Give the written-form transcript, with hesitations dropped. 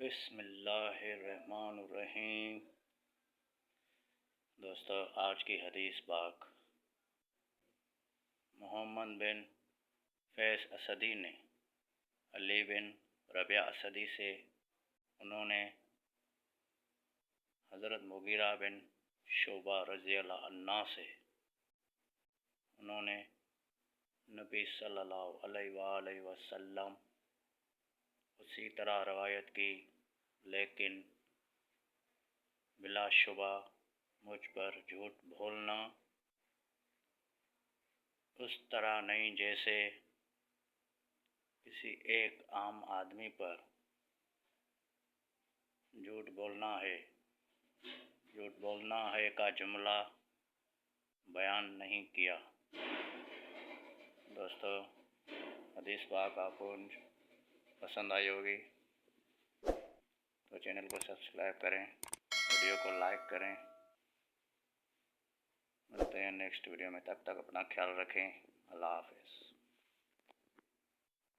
بسم اللہ الرحمن الرحیم۔ دوستو، آج کی حدیث پاک محمد بن فیض اسدی نے علی بن ربیعہ اسدی سے، انہوں نے حضرت مغیرہ بن شعبہ رضی اللہ عنہ سے، انہوں نے نبی صلی اللہ علیہ وآلہ وسلم اسی طرح روایت کی، لیکن بلا شبہ مجھ پر جھوٹ بولنا اس طرح نہیں جیسے کسی ایک عام آدمی پر جھوٹ بولنا ہے۔ جھوٹ بولنا ہے کا جملہ بیان نہیں کیا۔ دوستو، حدیث پاک آپ کو پسند آئی ہوگی تو چینل کو سبسکرائب کریں، ویڈیو کو لائک کریں۔ ملتے ہیں نیکسٹ ویڈیو میں، تب تک اپنا خیال رکھیں۔ اللہ حافظ۔